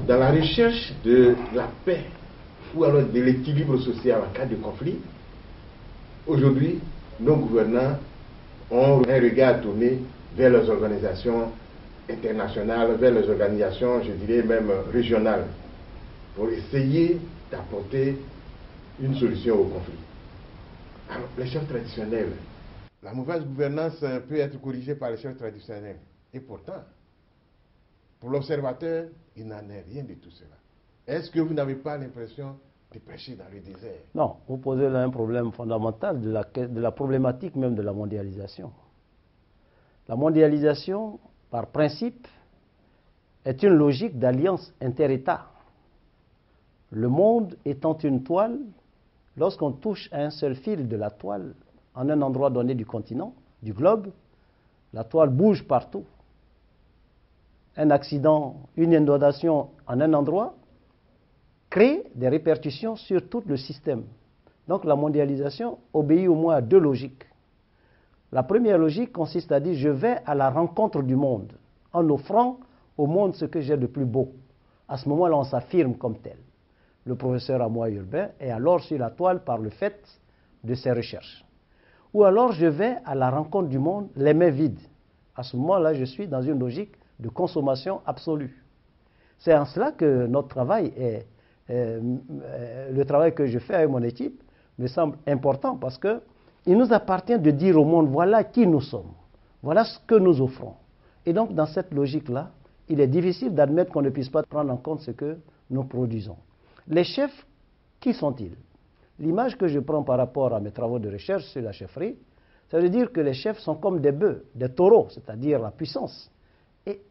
dans la recherche de la paix ou alors de l'équilibre social en cas de conflit, aujourd'hui, nos gouvernants ont un regard tourné vers les organisations internationales, vers les organisations, je dirais même régionales, pour essayer d'apporter une solution au conflit. Alors, les chefs traditionnels, la mauvaise gouvernance peut être corrigée par les chefs traditionnels. Et pourtant, pour l'observateur, il n'en est rien de tout cela. Est-ce que vous n'avez pas l'impression de prêcher dans le désert? Non, vous posez là un problème fondamental de la problématique même de la mondialisation. La mondialisation, par principe, est une logique d'alliance inter-États. Le monde étant une toile, lorsqu'on touche à un seul fil de la toile, en un endroit donné du continent, du globe, la toile bouge partout. Un accident, une inondation en un endroit, crée des répercussions sur tout le système. Donc la mondialisation obéit au moins à deux logiques. La première logique consiste à dire je vais à la rencontre du monde en offrant au monde ce que j'ai de plus beau. À ce moment-là, on s'affirme comme tel. Le professeur Amoy Urbain est alors sur la toile par le fait de ses recherches. Ou alors je vais à la rencontre du monde les mains vides. À ce moment-là, je suis dans une logique de consommation absolue. C'est en cela que notre travail le travail que je fais avec mon équipe me semble important parce que il nous appartient de dire au monde voilà qui nous sommes, voilà ce que nous offrons. Et donc dans cette logique-là, il est difficile d'admettre qu'on ne puisse pas prendre en compte ce que nous produisons. Les chefs, qui sont-ils? L'image que je prends par rapport à mes travaux de recherche sur la chefferie, ça veut dire que les chefs sont comme des bœufs, des taureaux, c'est-à-dire la puissance. Et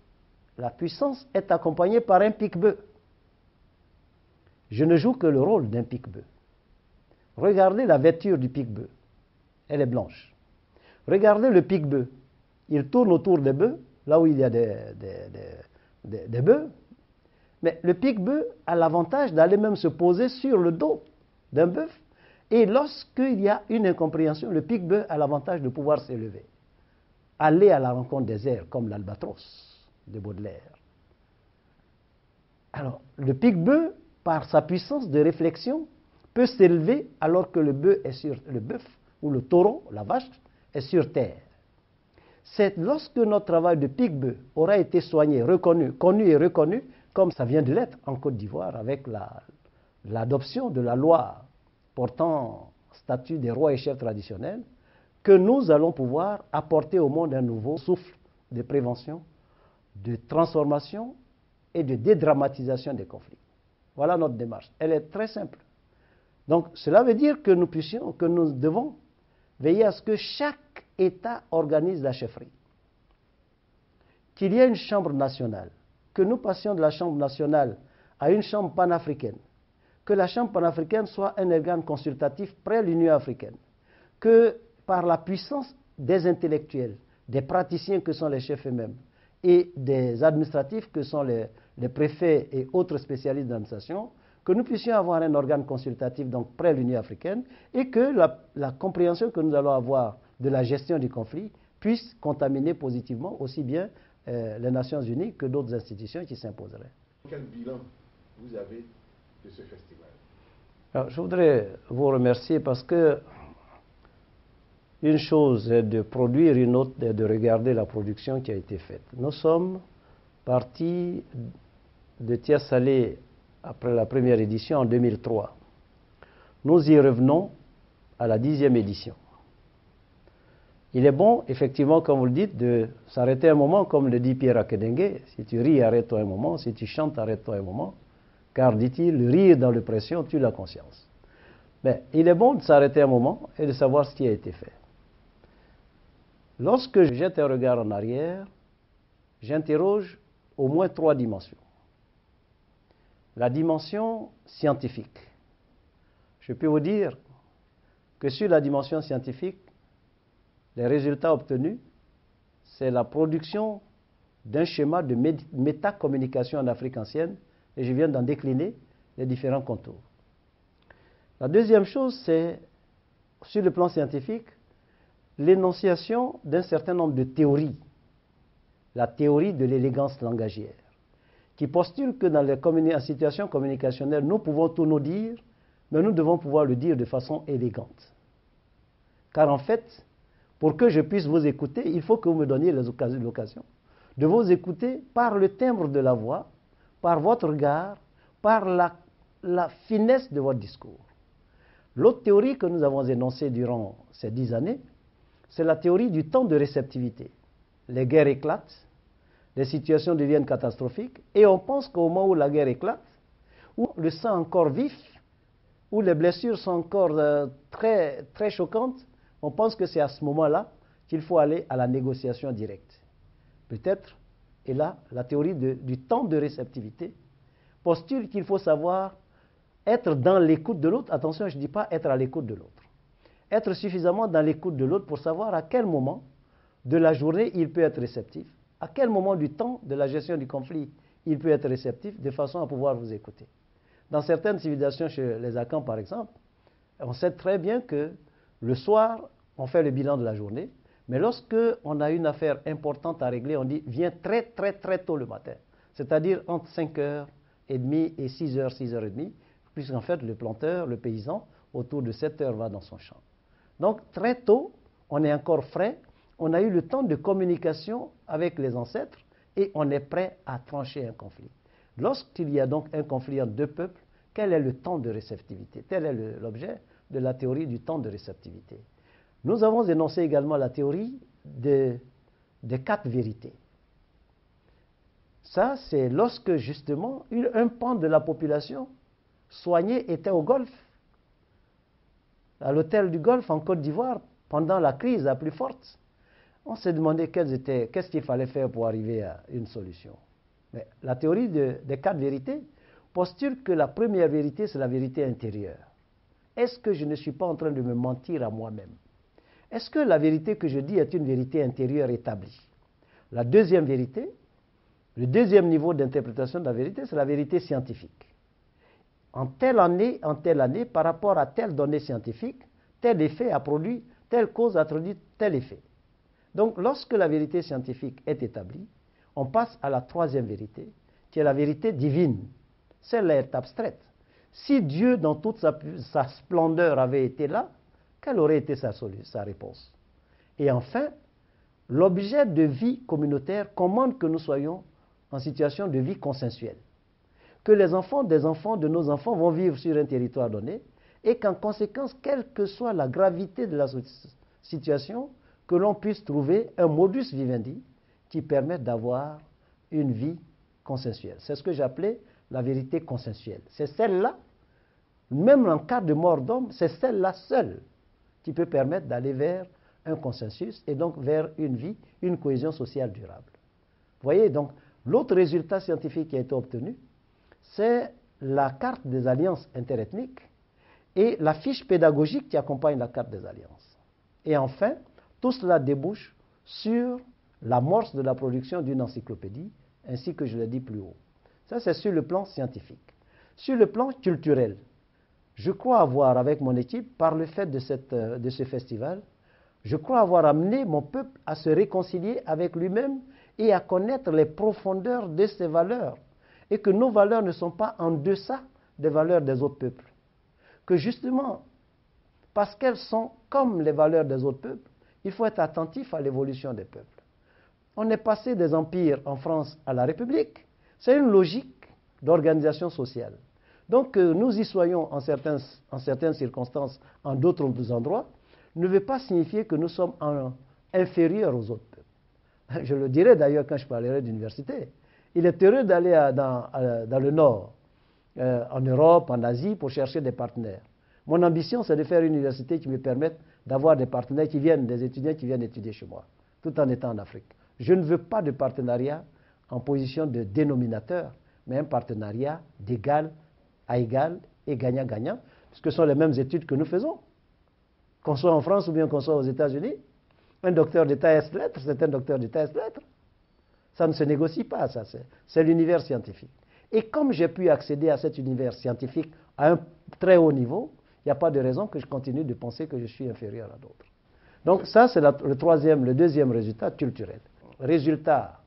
la puissance est accompagnée par un pique-bœuf. Je ne joue que le rôle d'un pique-bœuf. Regardez la vêture du pique-bœuf. Elle est blanche. Regardez le pique-bœuf. Il tourne autour des bœufs, là où il y a des bœufs. Mais le pique-bœuf a l'avantage d'aller même se poser sur le dos d'un bœuf. Et lorsqu'il y a une incompréhension, le pique-bœuf a l'avantage de pouvoir s'élever. Aller à la rencontre des airs, comme l'albatros de Baudelaire. Alors, le pique-bœuf, par sa puissance de réflexion, peut s'élever alors que le bœuf ou le taureau, la vache, est sur terre. C'est lorsque notre travail de pique-bœuf aura été soigné, reconnu, connu et reconnu, comme ça vient de l'être en Côte d'Ivoire avec l'adoption de la loi portant statut des rois et chefs traditionnels, que nous allons pouvoir apporter au monde un nouveau souffle de prévention, de transformation et de dédramatisation des conflits. Voilà notre démarche. Elle est très simple. Donc, cela veut dire que nous devons veiller à ce que chaque État organise la chefferie. Qu'il y ait une chambre nationale, que nous passions de la chambre nationale à une chambre panafricaine, que la chambre panafricaine soit un organe consultatif près de l'Union africaine, que par la puissance des intellectuels, des praticiens que sont les chefs eux-mêmes, et des administratifs que sont les préfets et autres spécialistes d'administration, que nous puissions avoir un organe consultatif donc près de l'Union africaine et que la compréhension que nous allons avoir de la gestion du conflit puisse contaminer positivement aussi bien les Nations Unies que d'autres institutions qui s'imposeraient. Quel bilan vous avez de ce festival? Alors, je voudrais vous remercier parce que une chose est de produire, une autre est de regarder la production qui a été faite. Nous sommes partis de Tia-Salé après la première édition en 2003. Nous y revenons à la 10e édition. Il est bon, effectivement, comme vous le dites, de s'arrêter un moment, comme le dit Pierre Akedengue. Si tu ris, arrête-toi un moment. Si tu chantes, arrête-toi un moment. Car, dit-il, le rire dans l'oppression tue la conscience. Mais il est bon de s'arrêter un moment et de savoir ce qui a été fait. Lorsque je jette un regard en arrière, j'interroge au moins 3 dimensions. La dimension scientifique. Je peux vous dire que sur la dimension scientifique, les résultats obtenus, c'est la production d'un schéma de métacommunication en Afrique ancienne, et je viens d'en décliner les différents contours. La deuxième chose, c'est, sur le plan scientifique, l'énonciation d'un certain nombre de théories, la théorie de l'élégance langagière, qui postule que dans les situations communicationnelles, nous pouvons tout nous dire, mais nous devons pouvoir le dire de façon élégante. Car en fait, pour que je puisse vous écouter, il faut que vous me donniez l'occasion de vous écouter par le timbre de la voix, par votre regard, par la finesse de votre discours. L'autre théorie que nous avons énoncée durant ces 10 années, c'est la théorie du temps de réceptivité. Les guerres éclatent, les situations deviennent catastrophiques, et on pense qu'au moment où la guerre éclate, où le sang est encore vif, où les blessures sont encore très, très choquantes, on pense que c'est à ce moment-là qu'il faut aller à la négociation directe. Peut-être, et là, la théorie du temps de réceptivité postule qu'il faut savoir être dans l'écoute de l'autre. Attention, je ne dis pas être à l'écoute de l'autre. Être suffisamment dans l'écoute de l'autre pour savoir à quel moment de la journée il peut être réceptif, à quel moment du temps de la gestion du conflit il peut être réceptif, de façon à pouvoir vous écouter. Dans certaines civilisations, chez les Akans par exemple, on sait très bien que le soir, on fait le bilan de la journée, mais lorsque on a une affaire importante à régler, on dit « viens très très très tôt le matin », c'est-à-dire entre 5h30 et 6h, 6h30, puisqu'en fait le planteur, le paysan, autour de 7h va dans son champ. Donc très tôt, on est encore frais, on a eu le temps de communication avec les ancêtres et on est prêt à trancher un conflit. Lorsqu'il y a donc un conflit entre deux peuples, quel est le temps de réceptivité? Tel est l'objet de la théorie du temps de réceptivité. Nous avons énoncé également la théorie des 4 vérités. Ça, c'est lorsque justement un pan de la population soignée était au Golfe, à l'hôtel du Golfe en Côte d'Ivoire, pendant la crise la plus forte. On s'est demandé qu'est-ce qu'il fallait faire pour arriver à une solution. Mais la théorie des 4 vérités postule que la première vérité, c'est la vérité intérieure. Est-ce que je ne suis pas en train de me mentir à moi-même? Est-ce que la vérité que je dis est une vérité intérieure établie? La deuxième vérité, le deuxième niveau d'interprétation de la vérité, c'est la vérité scientifique. En telle année, par rapport à telle donnée scientifique, tel effet a produit, telle cause a produit tel effet. Donc, lorsque la vérité scientifique est établie, on passe à la troisième vérité, qui est la vérité divine. Celle-là est abstraite. Si Dieu, dans toute sa splendeur, avait été là, quelle aurait été sa réponse? Et enfin, l'objet de vie communautaire commande que nous soyons en situation de vie consensuelle. Que les enfants des enfants de nos enfants vont vivre sur un territoire donné et qu'en conséquence, quelle que soit la gravité de la situation, que l'on puisse trouver un modus vivendi qui permette d'avoir une vie consensuelle. C'est ce que j'appelais la vérité consensuelle. C'est celle-là, même en cas de mort d'homme, c'est celle-là seule qui peut permettre d'aller vers un consensus et donc vers une vie, une cohésion sociale durable. Vous voyez, donc, l'autre résultat scientifique qui a été obtenu, c'est la carte des alliances interethniques et la fiche pédagogique qui accompagne la carte des alliances. Et enfin, tout cela débouche sur l'amorce de la production d'une encyclopédie, ainsi que je l'ai dit plus haut. Ça, c'est sur le plan scientifique. Sur le plan culturel, je crois avoir, avec mon équipe, par le fait de ce festival, je crois avoir amené mon peuple à se réconcilier avec lui-même et à connaître les profondeurs de ses valeurs. Et que nos valeurs ne sont pas en deçà des valeurs des autres peuples. Que justement, parce qu'elles sont comme les valeurs des autres peuples, il faut être attentif à l'évolution des peuples. On est passé des empires en France à la République. C'est une logique d'organisation sociale. Donc que nous y soyons en certaines circonstances, en d'autres endroits, ne veut pas signifier que nous sommes inférieurs aux autres peuples. Je le dirai d'ailleurs quand je parlerai d'université. Il est heureux d'aller dans le Nord, en Europe, en Asie, pour chercher des partenaires. Mon ambition, c'est de faire une université qui me permette d'avoir des partenaires des étudiants qui viennent étudier chez moi, tout en étant en Afrique. Je ne veux pas de partenariat en position de dénominateur, mais un partenariat d'égal à égal et gagnant-gagnant, parce que ce sont les mêmes études que nous faisons. Qu'on soit en France ou bien qu'on soit aux États-Unis, un docteur d'État S-lettres, c'est un docteur d'État S-lettres. Ça ne se négocie pas, ça, c'est l'univers scientifique. Et comme j'ai pu accéder à cet univers scientifique à un très haut niveau, il n'y a pas de raison que je continue de penser que je suis inférieur à d'autres. Donc ça, c'est le deuxième résultat culturel. Résultat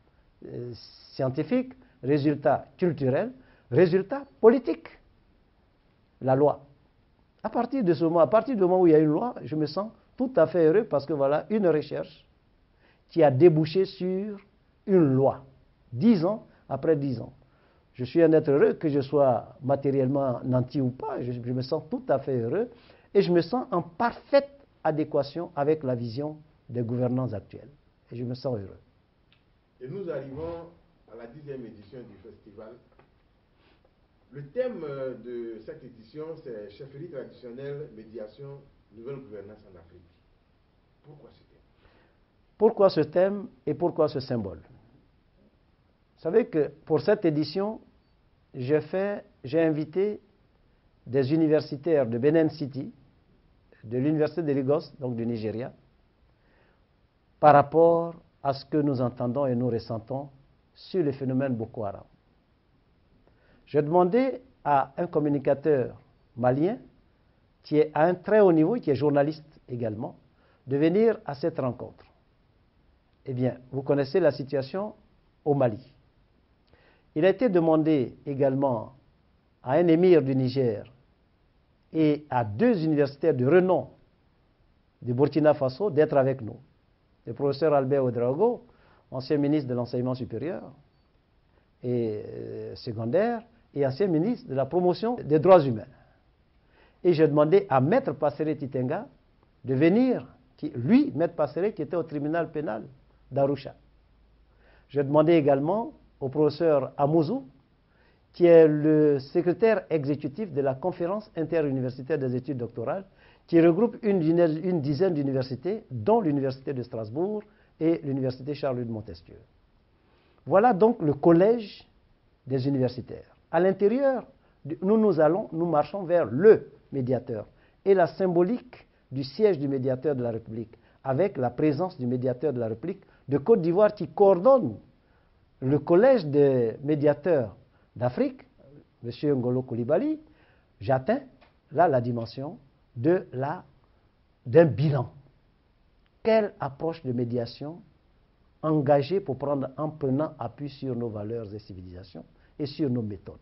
scientifique, résultat culturel, résultat politique. La loi. À partir de ce moment, à partir du moment où il y a une loi, je me sens tout à fait heureux parce que voilà une recherche qui a débouché sur une loi. 10 ans après 10 ans. Je suis un être heureux, que je sois matériellement nanti ou pas, je me sens tout à fait heureux et je me sens en parfaite adéquation avec la vision des gouvernants actuels. Et je me sens heureux. Et nous arrivons à la 10e édition du festival. Le thème de cette édition, c'est chefferie traditionnelle, médiation, nouvelle gouvernance en Afrique. Pourquoi ce thème? Pourquoi ce thème et pourquoi ce symbole? Vous savez que pour cette édition, j'ai invité des universitaires de Benin City, de l'université de Lagos, donc du Nigeria, par rapport à ce que nous entendons et nous ressentons sur le phénomène Boko Haram. J'ai demandé à un communicateur malien, qui est à un très haut niveau, qui est journaliste également, de venir à cette rencontre. Eh bien, vous connaissez la situation au Mali. Il a été demandé également à un émir du Niger et à 2 universitaires de renom du Burkina Faso d'être avec nous. Le professeur Albert Ouedraogo, ancien ministre de l'enseignement supérieur et secondaire, et ancien ministre de la promotion des droits humains. Et j'ai demandé à Maître Passere Titenga de venir, lui, Maître Passere, qui était au tribunal pénal d'Arusha. J'ai demandé également au professeur Amouzou, qui est le secrétaire exécutif de la conférence interuniversitaire des études doctorales, qui regroupe une dizaine d'universités, dont l'université de Strasbourg et l'université Charles de Montesquieu. Voilà donc le collège des universitaires. À l'intérieur, nous marchons vers le médiateur et la symbolique du siège du médiateur de la République, avec la présence du médiateur de la République de Côte d'Ivoire qui coordonne le collège des médiateurs d'Afrique, M. Ngolo Coulibaly. J'atteins là la dimension d'un bilan. Quelle approche de médiation engagée en prenant appui sur nos valeurs et civilisations et sur nos méthodes.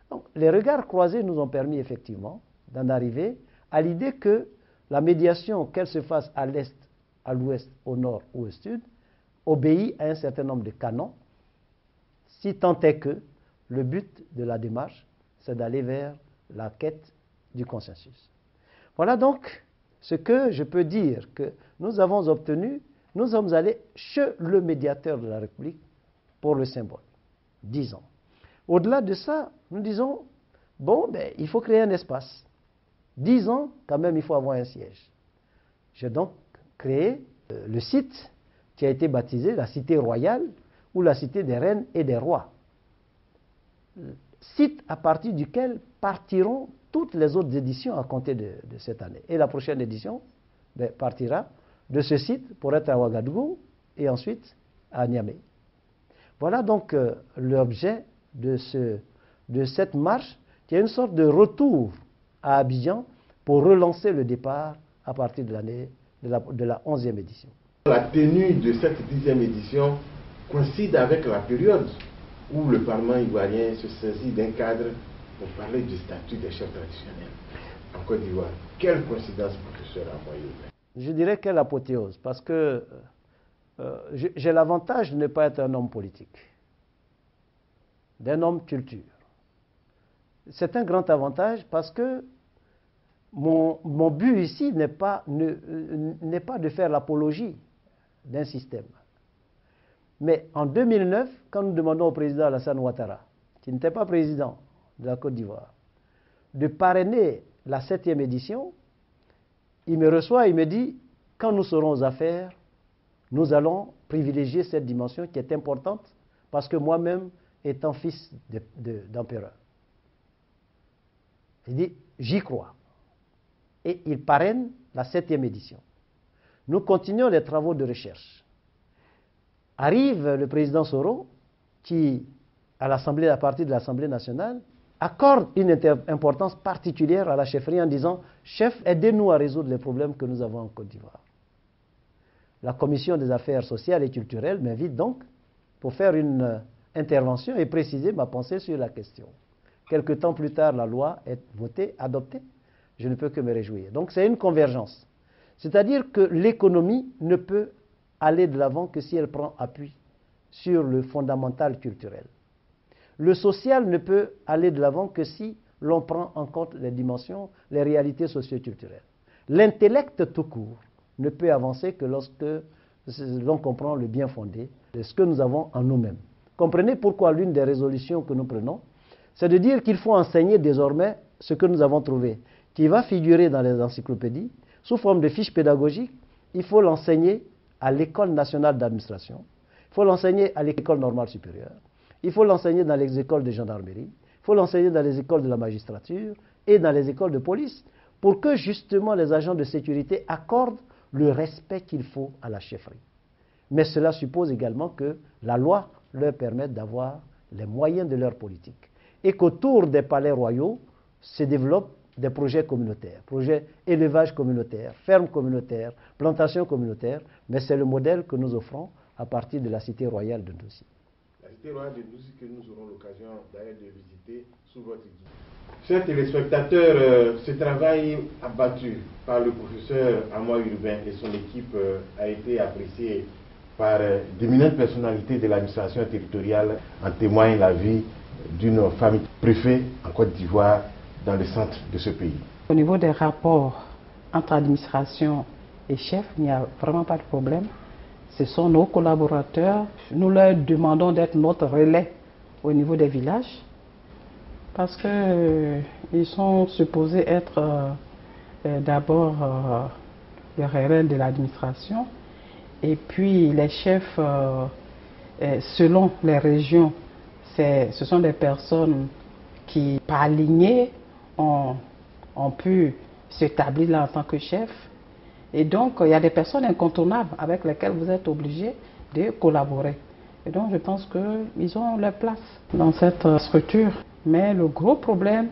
Donc, les regards croisés nous ont permis effectivement d'en arriver à l'idée que la médiation, qu'elle se fasse à l'est, à l'ouest, au nord ou au sud, obéit à un certain nombre de canons, si tant est que le but de la démarche, c'est d'aller vers la quête du consensus. Voilà donc ce que je peux dire que nous avons obtenu. Nous sommes allés chez le médiateur de la République pour le symbole. 10 ans. Au-delà de ça, nous disons, il faut créer un espace. 10 ans, quand même, il faut avoir un siège. J'ai donc créé le site qui a été baptisé la Cité Royale ou la Cité des Reines et des Rois. Site à partir duquel partiront toutes les autres éditions à compter de cette année. Et la prochaine édition partira de ce site pour être à Ouagadougou et ensuite à Niamey. Voilà donc l'objet de cette marche qui est une sorte de retour à Abidjan pour relancer le départ à partir de l'année de la 11e édition. La tenue de cette 10e édition coïncide avec la période où le Parlement ivoirien se saisit d'un cadre pour parler du statut des chefs traditionnels en Côte d'Ivoire. Quelle coïncidence, professeur Amoyou? Je dirais quelle apothéose, parce que j'ai l'avantage de ne pas être un homme politique, d'un homme culture. C'est un grand avantage parce que mon but ici n'est pas de faire l'apologie d'un système. Mais en 2009, quand nous demandons au président Alassane Ouattara, qui n'était pas président de la Côte d'Ivoire, de parrainer la 7e édition, il me reçoit et il me dit, quand nous serons aux affaires, nous allons privilégier cette dimension qui est importante parce que moi-même, étant fils d'empereur, il dit, j'y crois. Et il parraine la 7e édition. Nous continuons les travaux de recherche. Arrive le président Soro qui, à partir de l'Assemblée nationale, accorde une importance particulière à la chefferie en disant « Chef, aidez-nous à résoudre les problèmes que nous avons en Côte d'Ivoire ». La commission des affaires sociales et culturelles m'invite donc pour faire une intervention et préciser ma pensée sur la question. Quelque temps plus tard, la loi est votée, adoptée. Je ne peux que me réjouir. Donc c'est une convergence. C'est-à-dire que l'économie ne peut aller de l'avant que si elle prend appui sur le fondamental culturel. Le social ne peut aller de l'avant que si l'on prend en compte les dimensions, les réalités socio-culturelles. L'intellect tout court ne peut avancer que lorsque l'on comprend le bien fondé de ce que nous avons en nous-mêmes. Comprenez pourquoi l'une des résolutions que nous prenons, c'est de dire qu'il faut enseigner désormais ce que nous avons trouvé, qui va figurer dans les encyclopédies, sous forme de fiches pédagogiques. Il faut l'enseigner à l'École nationale d'administration, il faut l'enseigner à l'École normale supérieure, il faut l'enseigner dans les écoles de gendarmerie, il faut l'enseigner dans les écoles de la magistrature et dans les écoles de police, pour que justement les agents de sécurité accordent le respect qu'il faut à la chefferie. Mais cela suppose également que la loi leur permette d'avoir les moyens de leur politique et qu'autour des palais royaux se développent des projets communautaires, projets élevage communautaire, ferme communautaire, plantation communautaire, mais c'est le modèle que nous offrons à partir de la cité royale de Ndouzi. La cité royale de Ndouzi que nous aurons l'occasion d'ailleurs de visiter sous votre guide. Chers téléspectateurs, ce travail abattu par le professeur Amoy Urbain et son équipe a été apprécié par d'éminentes personnalités de l'administration territoriale. En témoigne la vie d'une famille préfet en Côte d'Ivoire dans le centre de ce pays. Au niveau des rapports entre administration et chef, il n'y a vraiment pas de problème. Ce sont nos collaborateurs. Nous leur demandons d'être notre relais au niveau des villages parce qu'ils sont supposés être d'abord le relais de l'administration et puis les chefs, selon les régions, ce sont des personnes qui, par lignée, ont pu s'établir là en tant que chef. Et donc, il y a des personnes incontournables avec lesquelles vous êtes obligés de collaborer. Et donc, je pense qu'ils ont leur place dans cette structure. Mais le gros problème,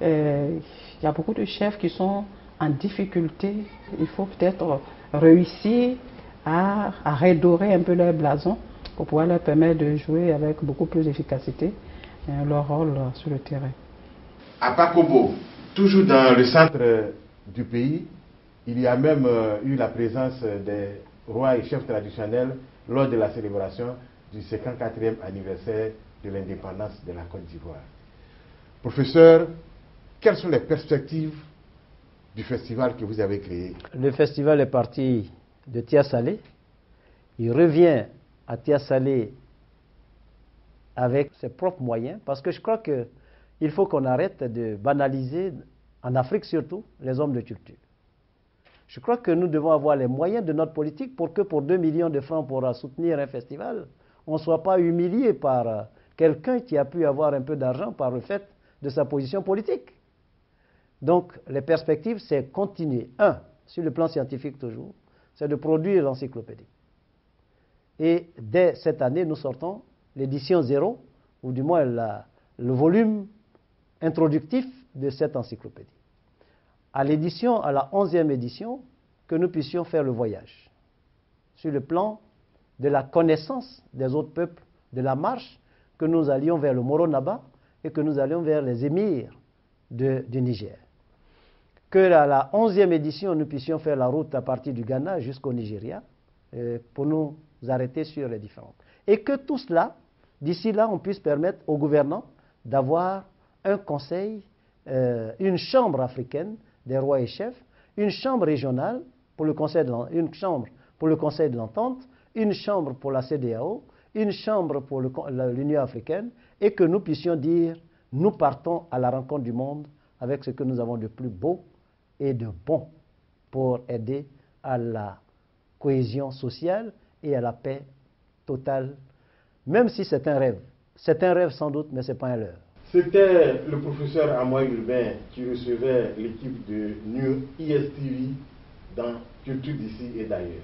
il y a beaucoup de chefs qui sont en difficulté. Il faut peut-être réussir à redorer un peu leur blason pour pouvoir leur permettre de jouer avec beaucoup plus d'efficacité leur rôle sur le terrain. À Pakobo, toujours dans le centre du pays, il y a même eu la présence des rois et chefs traditionnels lors de la célébration du 54e anniversaire de l'indépendance de la Côte d'Ivoire. Professeur, quelles sont les perspectives du festival que vous avez créé? Le festival est parti de Tia-Salé. Il revient à Tia-Salé avec ses propres moyens, parce que je crois qu'il faut qu'on arrête de banaliser, en Afrique surtout, les hommes de culture. Je crois que nous devons avoir les moyens de notre politique pour que pour 2 millions de francs pour soutenir un festival, on ne soit pas humilié par quelqu'un qui a pu avoir un peu d'argent par le fait de sa position politique. Donc les perspectives, c'est continuer. Sur le plan scientifique toujours, c'est de produire l'encyclopédie. Et dès cette année, nous sortons l'édition 0, ou du moins le volume introductif de cette encyclopédie. À la 11e édition, que nous puissions faire le voyage sur le plan de la connaissance des autres peuples, de la marche, que nous allions vers le Moronaba et que nous allions vers les émirs du Niger. Que à la 11e édition, nous puissions faire la route à partir du Ghana jusqu'au Nigeria pour nous arrêter sur les différentes. Et que tout cela, d'ici là, on puisse permettre aux gouvernants d'avoir un conseil, une chambre africaine des rois et chefs, une chambre régionale pour le conseil une chambre pour le conseil de l'entente, une chambre pour la CEDEAO, une chambre pour l'Union africaine, et que nous puissions dire, nous partons à la rencontre du monde avec ce que nous avons de plus beau et de bon pour aider à la cohésion sociale et à la paix totale, même si c'est un rêve. C'est un rêve sans doute, mais ce n'est pas un leurre. C'était le professeur Amoy Urbain qui recevait l'équipe de New ISTV dans Culture d'ici et d'ailleurs.